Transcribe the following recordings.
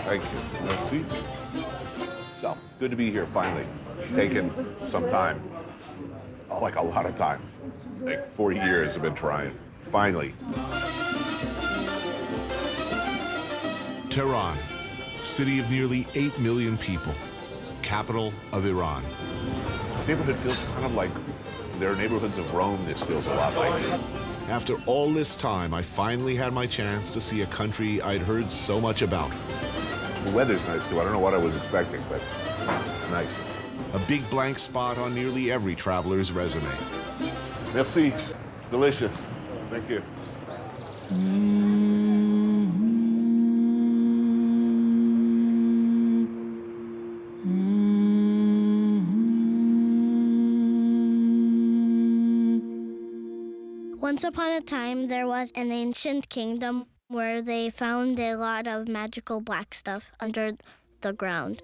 Thank you. Merci. So, good to be here finally. It's taken some time. Oh, like a lot of time. Like 40 years I've been trying. Finally. Tehran, city of nearly 8 million people, capital of Iran. This neighborhood feels kind of like there are neighborhoods of Rome. This feels a lot like. After all this time, I finally had my chance to see a country I'd heard so much about. The weather's nice too. I don't know what I was expecting, but it's nice. A big blank spot on nearly every traveler's resume. Merci. Delicious. Thank you. Once upon a time, there was an ancient kingdom where they found a lot of magical black stuff under the ground.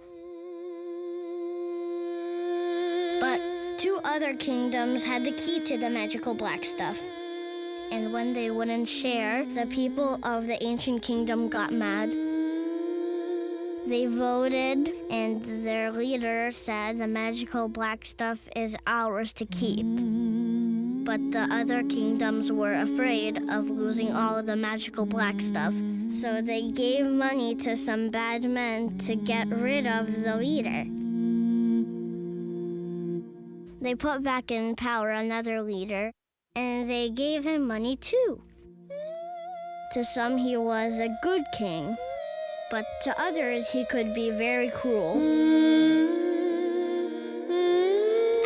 But 2 other kingdoms had the key to the magical black stuff. And when they wouldn't share, the people of the ancient kingdom got mad. They voted, and their leader said the magical black stuff is ours to keep. But the other kingdoms were afraid of losing all of the magical black stuff, so they gave money to some bad men to get rid of the leader. They put back in power another leader, and they gave him money too. To some, he was a good king, but to others, he could be very cruel.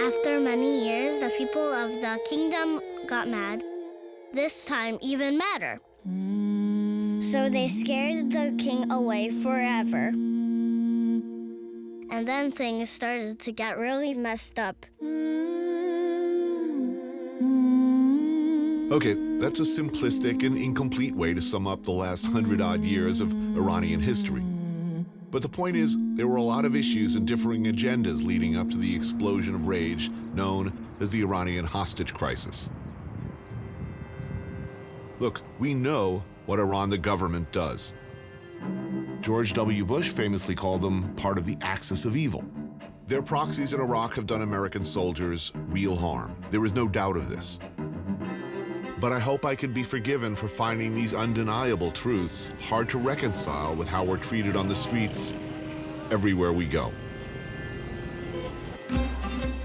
After many years, the people of the kingdom got mad, this time even madder. So they scared the king away forever. And then things started to get really messed up. Okay, that's a simplistic and incomplete way to sum up the last 100-odd years of Iranian history. But the point is, there were a lot of issues and differing agendas leading up to the explosion of rage known as the Iranian hostage crisis. Look, we know what Iran the government does. George W. Bush famously called them part of the axis of evil. Their proxies in Iraq have done American soldiers real harm. There is no doubt of this. But I hope I can be forgiven for finding these undeniable truths hard to reconcile with how we're treated on the streets everywhere we go.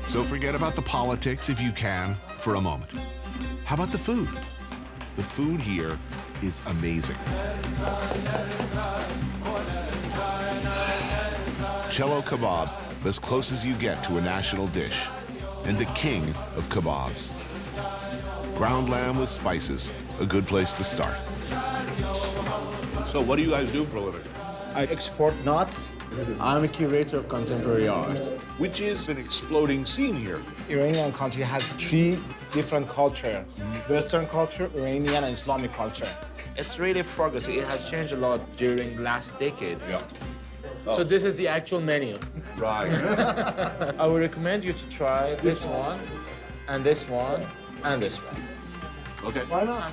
So forget about the politics if you can for a moment. How about the food? The food here is amazing. Cello kebab, as close as you get to a national dish, and the king of kebabs. Ground lamb with spices, a good place to start. So what do you guys do for a living? I export nuts. I'm a curator of contemporary art. Which is an exploding scene here. Iranian country has 3 different cultures. Western culture, Iranian, and Islamic culture. It's really progressive. It has changed a lot during last decades. Yeah. So this is the actual menu. Right. I would recommend you to try this one, and this one, and this one. Okay. Why not?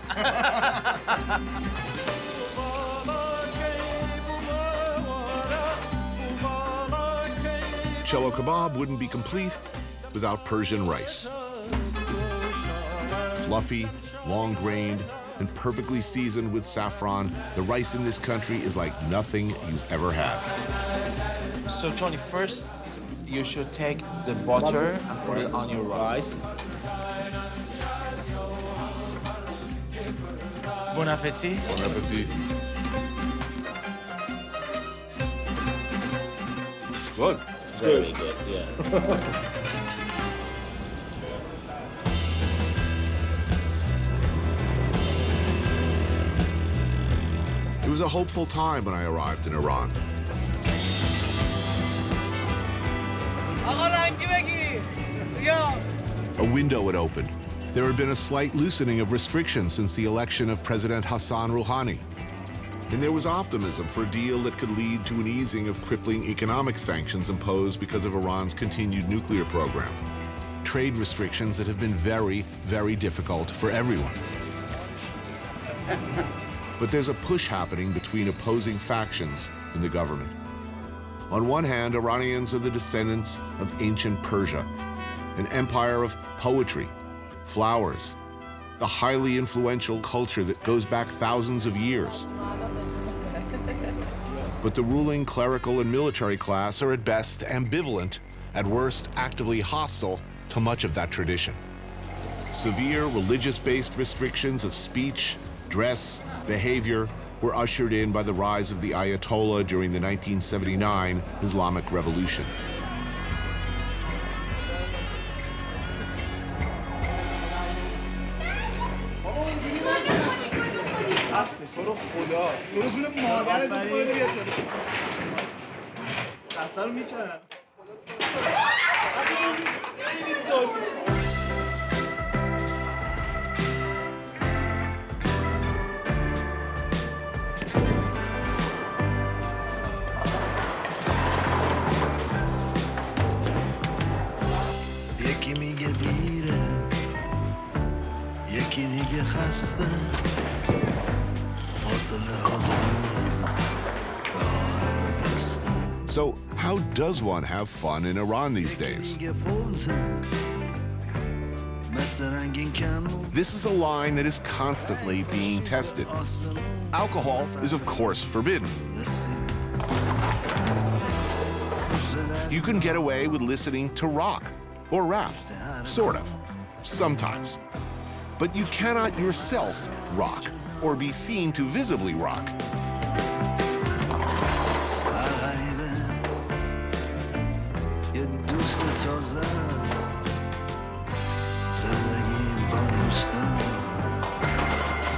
Cello kebab wouldn't be complete without Persian rice. Fluffy, long-grained, and perfectly seasoned with saffron, the rice in this country is like nothing you've ever had. So Tony, first you should take the butter and put it on your rice. Bon appetit. Bon appetit. Good. It's very good, yeah. It was a hopeful time when I arrived in Iran. A window had opened. There had been a slight loosening of restrictions since the election of President Hassan Rouhani. And there was optimism for a deal that could lead to an easing of crippling economic sanctions imposed because of Iran's continued nuclear program. Trade restrictions that have been very, very difficult for everyone. But there's a push happening between opposing factions in the government. On one hand, Iranians are the descendants of ancient Persia, an empire of poetry, flowers, the highly influential culture that goes back thousands of years. But the ruling clerical and military class are at best ambivalent, at worst actively hostile to much of that tradition. Severe religious-based restrictions of speech, dress, behavior were ushered in by the rise of the Ayatollah during the 1979 Islamic Revolution. یکی میگه دیره یکی دیگه خسته فاصله ها دوره راه همه بسته So, how does one have fun in Iran these days? دیگه پلزن مثل رنگین کمون This is a line that is constantly being tested. Alcohol is, of course, forbidden. You can get away with listening to rock or rap, sort of, sometimes. But you cannot yourself rock or be seen to visibly rock. هر غریبه یه دوست تازه است زندگیم با دوستم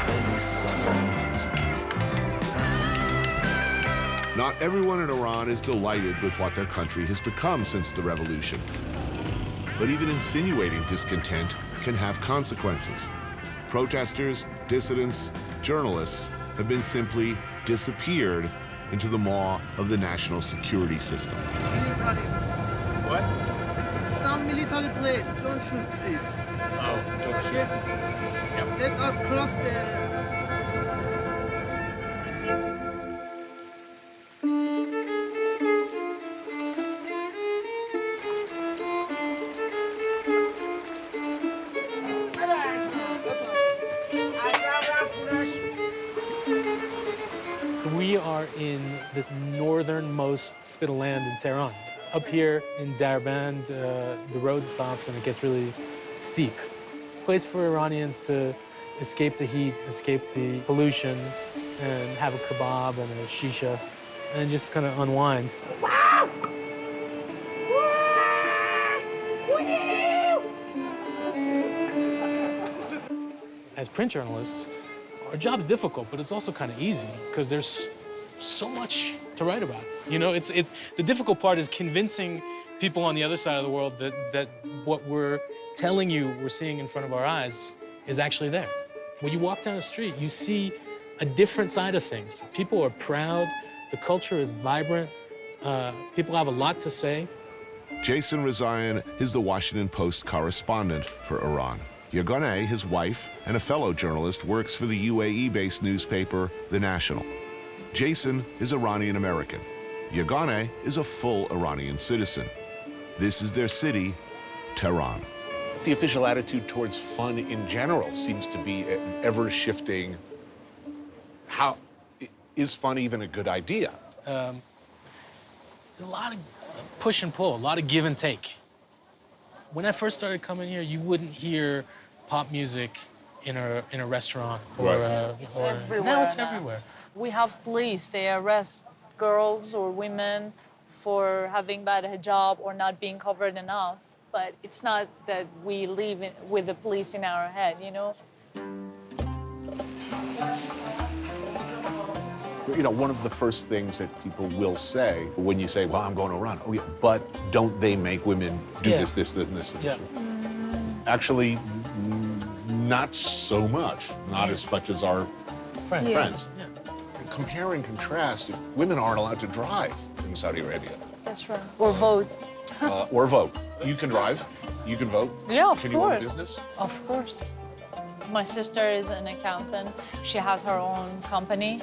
خیلی ساز Not everyone in Iran is delighted with what their country has become since the revolution. But even insinuating discontent can have consequences. Protesters, dissidents, journalists have been simply disappeared into the maw of the national security system. Military. What? It's some military place. Don't shoot, please. Oh, don't Shit. Let us cross the... We are in the northernmost spit of land in Tehran. Up here in Darband, the road stops and it gets really steep. Place for Iranians to escape the heat, escape the pollution, and have a kebab and a shisha, and just kind of unwind. As print journalists, our job's difficult, but it's also kind of easy because there's so much to write about. You know, the difficult part is convincing people on the other side of the world that what we're telling you we're seeing in front of our eyes is actually there. When you walk down the street, you see a different side of things. People are proud, the culture is vibrant, people have a lot to say. Jason Rezaian is the Washington Post correspondent for Iran. Yeganeh, his wife, and a fellow journalist, works for the UAE-based newspaper, The National. Jason is Iranian-American. Yeganeh is a full Iranian citizen. This is their city, Tehran. The official attitude towards fun in general seems to be ever-shifting. How is fun even a good idea? A lot of push and pull, a lot of give and take. When I first started coming here, you wouldn't hear pop music in a restaurant or, It's or everywhere now it's now. everywhere. We have police, they arrest girls or women for having bad hijab or not being covered enough. But it's not that we live with the police in our head, you know? You know, one of the first things that people will say when you say, well, I'm going to Iran, oh yeah, but don't they make women do Yeah. this, and this? Yeah. Actually, not so much. Not as much as our Friends. friends. Yeah. Compare and contrast, women aren't allowed to drive in Saudi Arabia That's right. Or vote. or vote. You can drive, you can vote. Yeah, of Can you own a course. business? Of course. My sister is an accountant. She has her own company.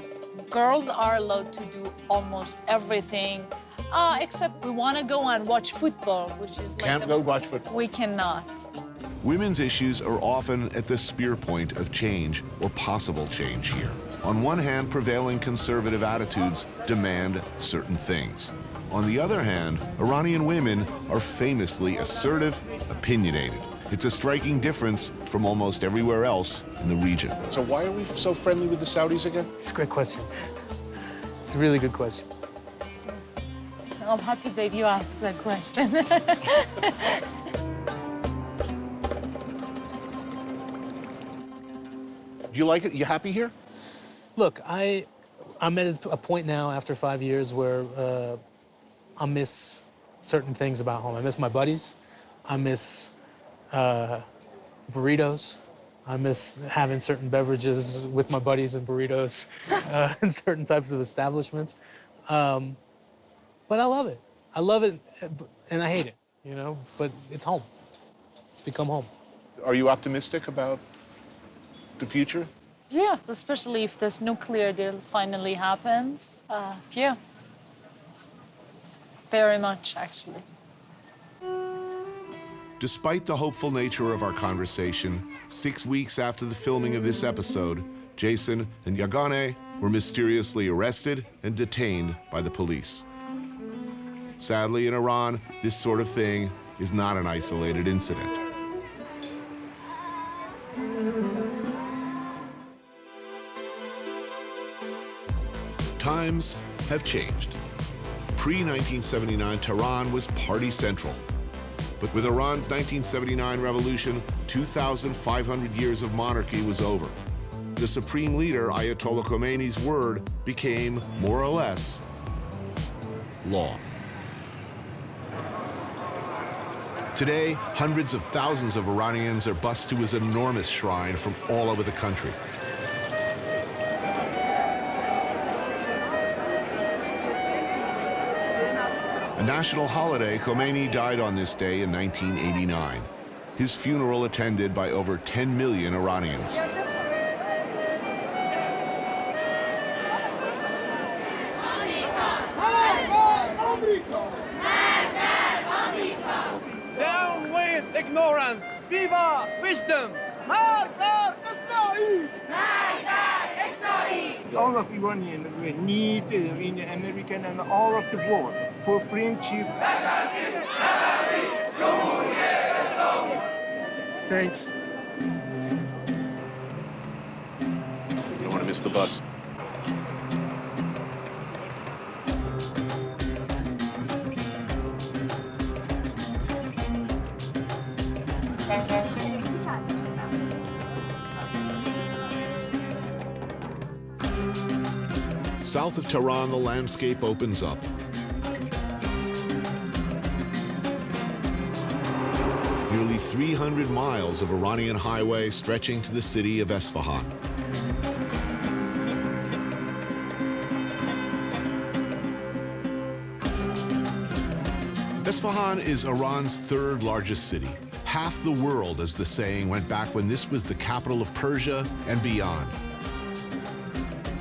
Girls are allowed to do almost everything, except we want to go and watch football, which is like Can't go watch football. We cannot. Women's issues are often at the spear point of change or possible change here. On one hand, prevailing conservative attitudes demand certain things. On the other hand, Iranian women are famously assertive, opinionated. It's a striking difference from almost everywhere else in the region. So why are we so friendly with the Saudis again? It's a great question. It's a really good question. I'm happy that you asked that question. Do you like it? You happy here? Look, I'm at a point now after 5 years where I miss certain things about home. I miss my buddies. I miss burritos. I miss having certain beverages with my buddies and burritos in certain types of establishments. But I love it. I love it, and I hate it, you know? But it's home. It's become home. Are you optimistic about the future? Yeah, especially if this nuclear deal finally happens. Yeah, very much, actually. Despite the hopeful nature of our conversation, 6 weeks after the filming of this episode, Jason and Yeganeh were mysteriously arrested and detained by the police. Sadly, in Iran, this sort of thing is not an isolated incident. Times have changed. Pre-1979 Tehran was party central. But with Iran's 1979 revolution, 2,500 years of monarchy was over. The supreme leader, Ayatollah Khomeini's word, became, more or less, law. Today, hundreds of thousands of Iranians are bused to his enormous shrine from all over the country. A national holiday, Khomeini died on this day in 1989. His funeral attended by over 10 million Iranians. Down with ignorance! Viva wisdom! All of Iranians need in American and all of the world for friendship. Thanks. You don't want to miss the bus. South of Tehran, the landscape opens up. Nearly 300 miles of Iranian highway stretching to the city of Isfahan. Isfahan is Iran's third largest city. Half the world, as the saying went back when this was the capital of Persia and beyond.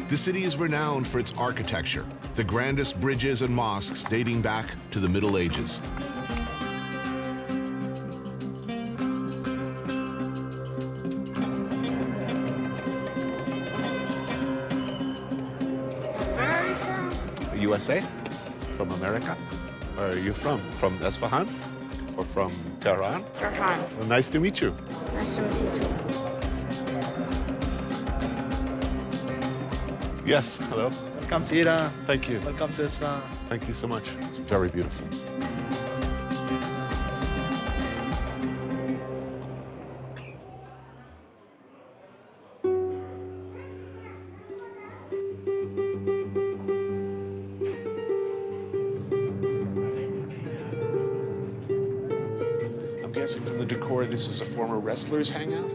The city is renowned for its architecture, the grandest bridges and mosques dating back to the Middle Ages. USA? From America? Where are you from? From Isfahan? Or from Tehran? Tehran. Well, nice to meet you. Nice to meet you too. Yes, hello. Welcome to Iran. Thank you. Welcome to Islam. Thank you so much. It's very beautiful. I'm guessing from the decor, this is a former wrestler's hangout?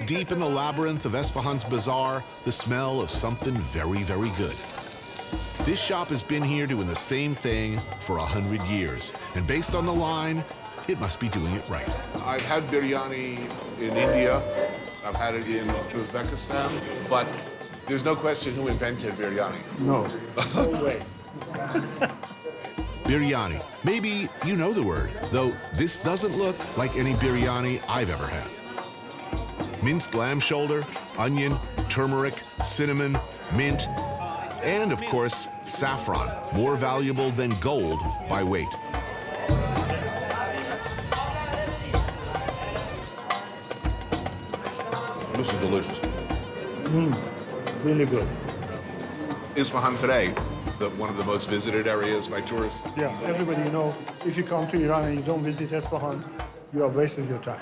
deep in the labyrinth of Esfahan's bazaar, the smell of something very, very good. This shop has been here doing the same thing for 100 years, and based on the line, it must be doing it right. I've had biryani in India. I've had it in Uzbekistan, but there's no question who invented biryani. No. No way. Biryani. Maybe you know the word, though this doesn't look like any biryani I've ever had. Minced lamb shoulder, onion, turmeric, cinnamon, mint, and of course, saffron, more valuable than gold by weight. This is delicious. Really good. Isfahan today, one of the most visited areas by tourists. Yeah, everybody know, if you come to Iran and you don't visit Isfahan, you are wasting your time.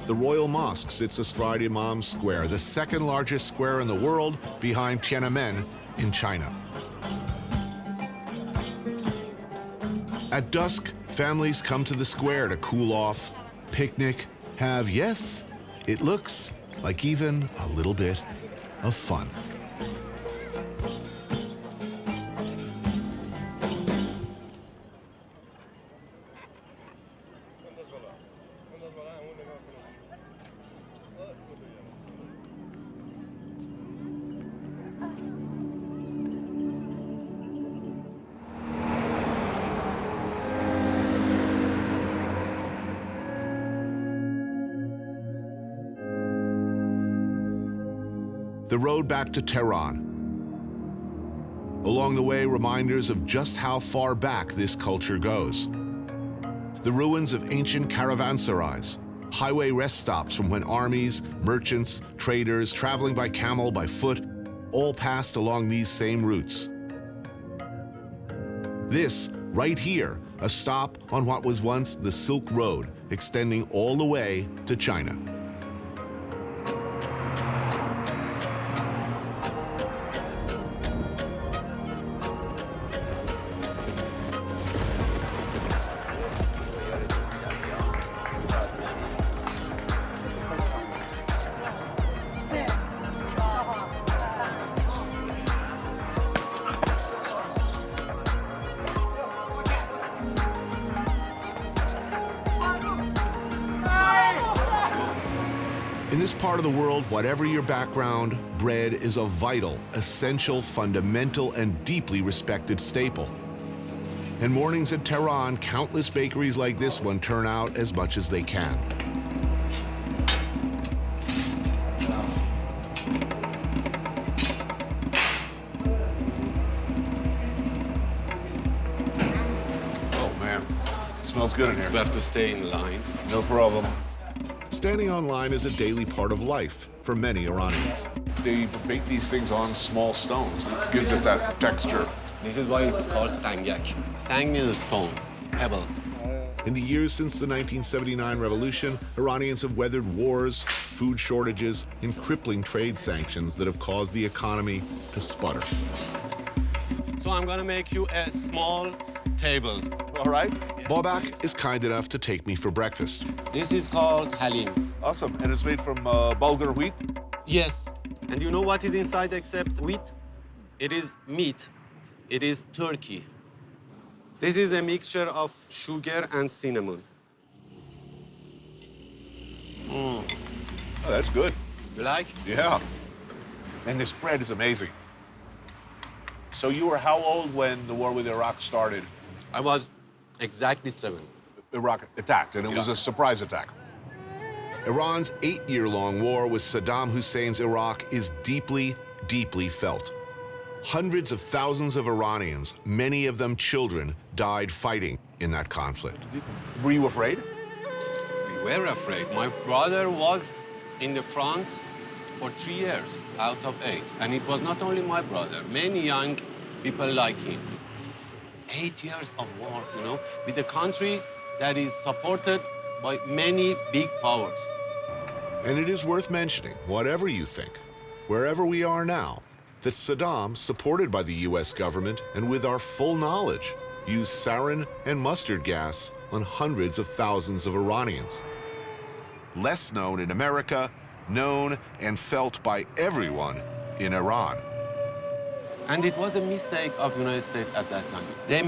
The Royal Mosque sits astride Imam Square, the second largest square in the world behind Tiananmen in China. At dusk, families come to the square to cool off, picnic, have, yes, it looks like even a little bit of fun. The road back to Tehran. Along the way, reminders of just how far back this culture goes. The ruins of ancient caravanserais, highway rest stops from when armies, merchants, traders, traveling by camel, by foot, all passed along these same routes. This, right here, a stop on what was once the Silk Road, extending all the way to China. In this part of the world, whatever your background, bread is a vital, essential, fundamental, and deeply respected staple. And mornings at Tehran, countless bakeries like this one turn out as much as they can. Oh man, it smells good in here. We have to stay in line. No problem. Standing on line is a daily part of life for many Iranians. They bake these things on small stones. It gives it that texture. This is why it's called sangak. Sang means stone, pebble. In the years since the 1979 revolution, Iranians have weathered wars, food shortages, and crippling trade sanctions that have caused the economy to sputter. So I'm gonna make you a small table. All right. Babak is kind enough to take me for breakfast. This is called halim. Awesome. And it's made from bulgur wheat? Yes. And you know what is inside except wheat? It is meat. It is turkey. This is a mixture of sugar and cinnamon. Oh, that's good. You like? Yeah. And this bread is amazing. So you were how old when the war with Iraq started? I was exactly 7. Iraq attacked, and it was a surprise attack. Iran's 8-year-long war with Saddam Hussein's Iraq is deeply, deeply felt. Hundreds of thousands of Iranians, many of them children, died fighting in that conflict. Were you afraid? We were afraid. My brother was in the France for 3 years out of 8. And it was not only my brother, many young people like him. 8 years of war, you know, with a country that is supported by many big powers. And it is worth mentioning, whatever you think, wherever we are now, that Saddam, supported by the US government and with our full knowledge, used sarin and mustard gas on hundreds of thousands of Iranians. Less known in America, known and felt by everyone in Iran. And it was a mistake of the United States at that time. They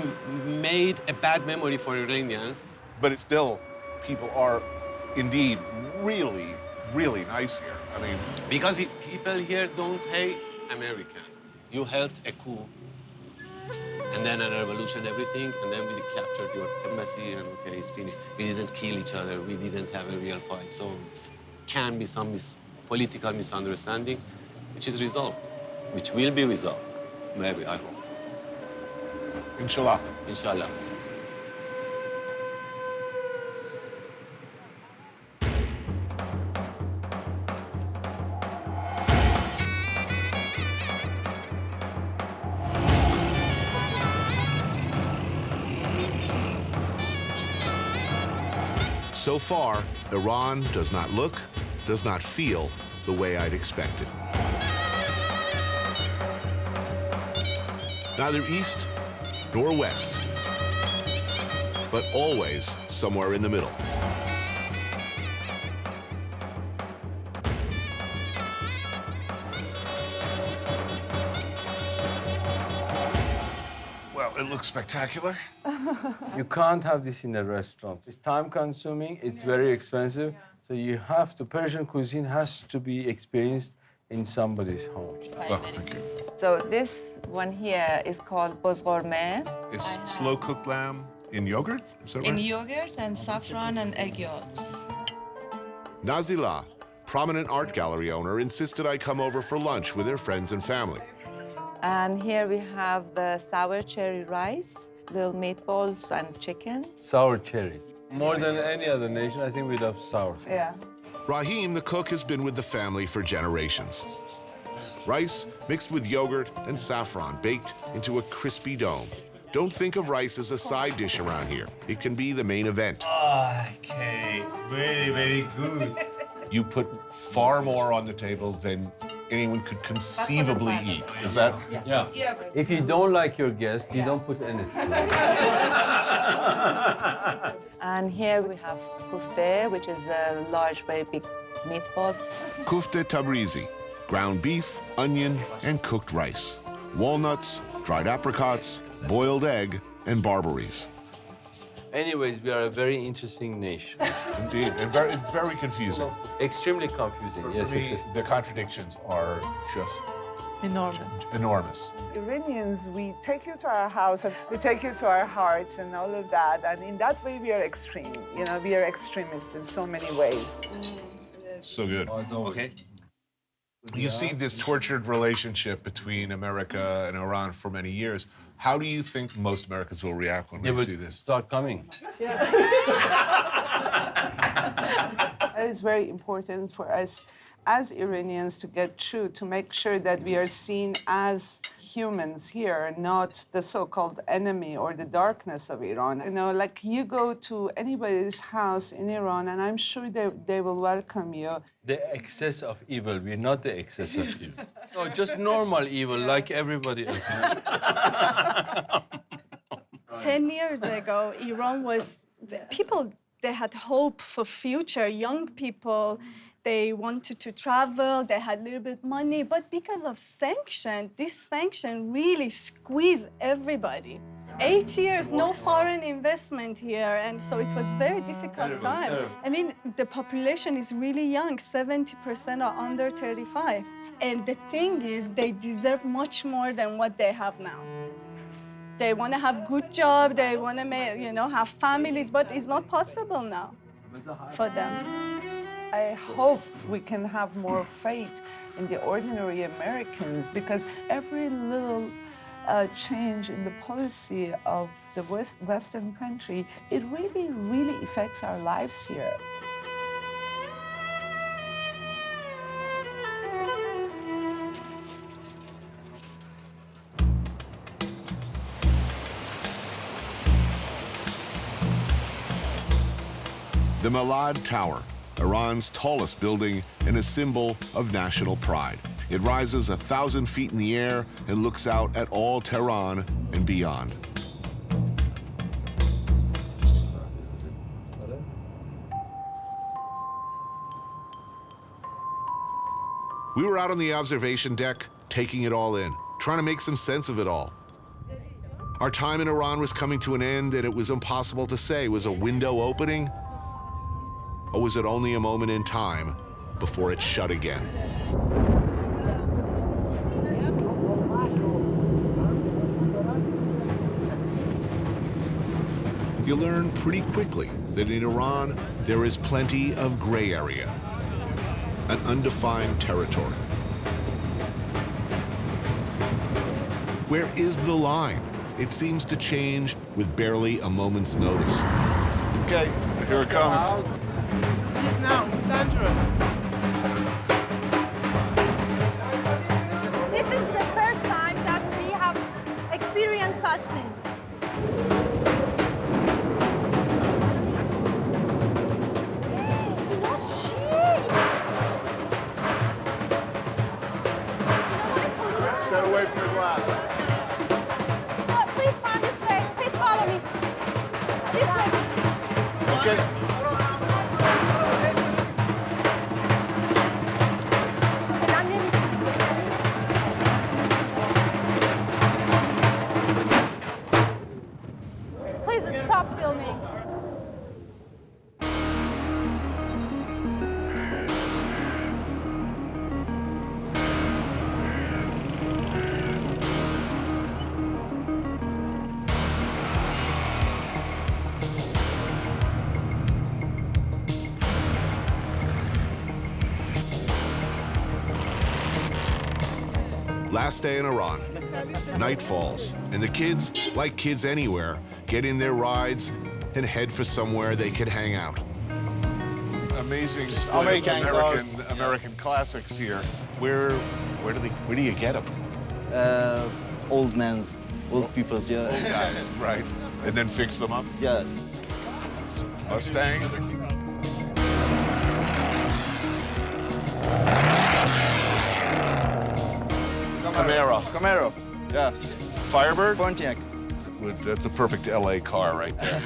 made a bad memory for Iranians. But it's still, people are indeed really, really nice here. I mean, Because people here don't hate Americans. You helped a coup, and then a revolution, everything, and then we captured your embassy, and okay, it's finished. We didn't kill each other. We didn't have a real fight. So it can be some political misunderstanding, which is resolved, which will be resolved. Maybe, I hope. inshallah. Inshallah. So far, Iran does not look, does not feel the way I'd expected. Neither east nor west, but always somewhere in the middle. Well, it looks spectacular. You can't have this in a restaurant. It's time-consuming, it's very expensive, so you have to, Persian cuisine has to be experienced in somebody's home. Oh, thank you. So this one here is called bozgorme. It's slow-cooked lamb in yogurt, is that right? In yogurt and saffron and egg yolks. Nazila, prominent art gallery owner, insisted I come over for lunch with her friends and family. And here we have the sour cherry rice, little meatballs and chicken. Sour cherries. More than any other nation, I think we love sour. Yeah. Rahim, the cook, has been with the family for generations. Rice mixed with yogurt and saffron, baked into a crispy dome. Don't think of rice as a side dish around here. It can be the main event. Okay, very, very good. You put far more on the table than anyone could conceivably eat. Is that? Yeah. If you don't like your guest, you don't put anything. And here we have kufte, which is a large, very big meatball. Kufte Tabrizi, ground beef, onion, and cooked rice. Walnuts, dried apricots, boiled egg, and barberries. Anyways, we are a very interesting nation. Indeed, and very, very confusing. Extremely confusing, yes, For me, yes, yes. the contradictions are just enormous. Iranians, we take you to our house and we take you to our hearts and all of that. And in that way, we are extreme. You know, we are extremists in so many ways. So good. Okay. You see this tortured relationship between America and Iran for many years. How do you think most Americans will react when they see this? Start coming. It is very important for us as Iranians to get through, to make sure that we are seen as humans here, not the so-called enemy or the darkness of Iran. You know, like you go to anybody's house in Iran, and I'm sure they will welcome you. The excess of evil, we're not the excess of evil. No, just normal evil, like everybody else. 10 years ago, Iran was, people, they had hope for future, young people. They wanted to travel, they had a little bit money, but because of sanction, this sanction really squeezed everybody. 8 years, no foreign investment here, and so it was a very difficult time. I mean, the population is really young, 70% are under 35. And the thing is, they deserve much more than what they have now. They want to have good job, they want to, have families, but it's not possible now for them. I hope we can have more faith in the ordinary Americans, because every little change in the policy of the Western country, it really, really affects our lives here. The Malad Tower, Iran's tallest building and a symbol of national pride. It rises 1,000 feet in the air and looks out at all Tehran and beyond. We were out on the observation deck, taking it all in, trying to make some sense of it all. Our time in Iran was coming to an end, and it was impossible to say, was a window opening? Or was it only a moment in time before it shut again? You learn pretty quickly that in Iran, there is plenty of gray area, an undefined territory. Where is the line? It seems to change with barely a moment's notice. Okay, here it comes. Now, it's dangerous. This is the first time that we have experienced such thing. Stay away from the glass. Please find this way. Please follow me. This way. Okay. Please stop filming. Last day in Iran. Night falls, and the kids, like kids anywhere, get in their rides and head for somewhere they can hang out. Amazing display of American classics here. Where do you get them? Old people's, yeah. Old guys, right. And then fix them up? Yeah. Mustang? Camaro, yeah. Firebird? Pontiac. That's a perfect LA car right there.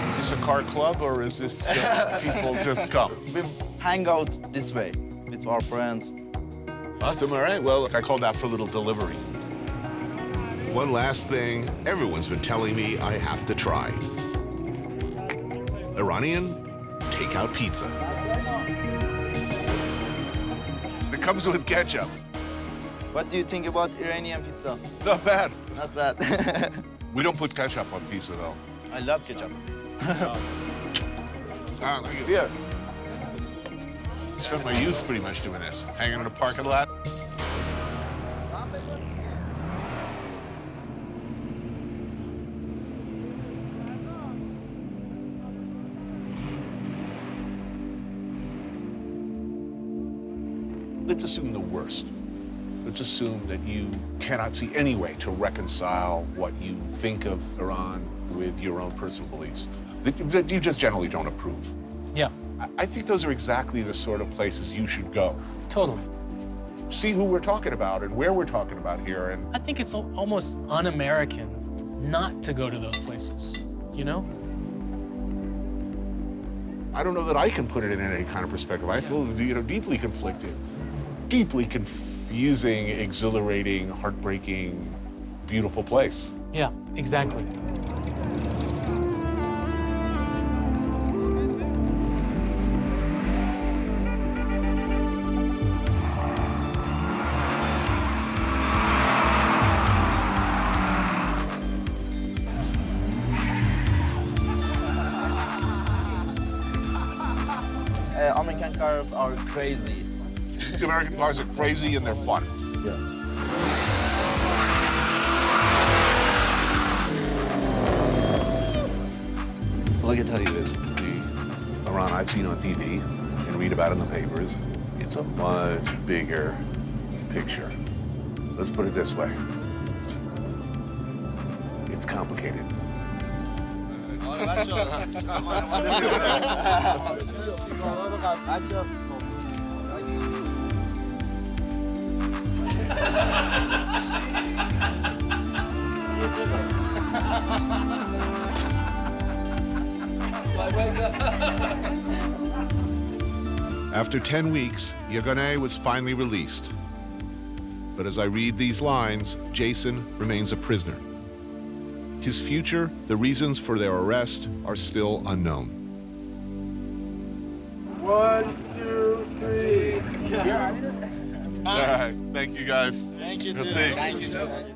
Is this a car club or is this just people just come? We hang out this way with our friends. Awesome, all right. Well, I called out for a little delivery. One last thing everyone's been telling me I have to try. Iranian takeout pizza. It comes with ketchup. What do you think about Iranian pizza? Not bad. Not bad. We don't put ketchup on pizza, though. I love ketchup. Here. I spent my youth pretty much doing this, hanging in a parking lot. Let's assume the worst. Let's assume that you cannot see any way to reconcile what you think of Iran with your own personal beliefs, that you just generally don't approve. Yeah. I think those are exactly the sort of places you should go. Totally. See who we're talking about and where we're talking about here. And I think it's almost un-American not to go to those places, you know? I don't know that I can put it in any kind of perspective. I feel, deeply conflicted, deeply confusing, exhilarating, heartbreaking, beautiful place. Yeah, exactly. American cars are crazy. American cars are crazy and they're fun. Yeah. All I can tell you is the Iran I've seen on TV and read about in the papers, it's a much bigger picture. Let's put it this way. It's complicated. After 10 weeks, Yeganeh was finally released. But as I read these lines, Jason remains a prisoner. His future, the reasons for their arrest, are still unknown. 1, 2, 3. All right, thank you guys. Thank you, We'll too. see. Thank you, too.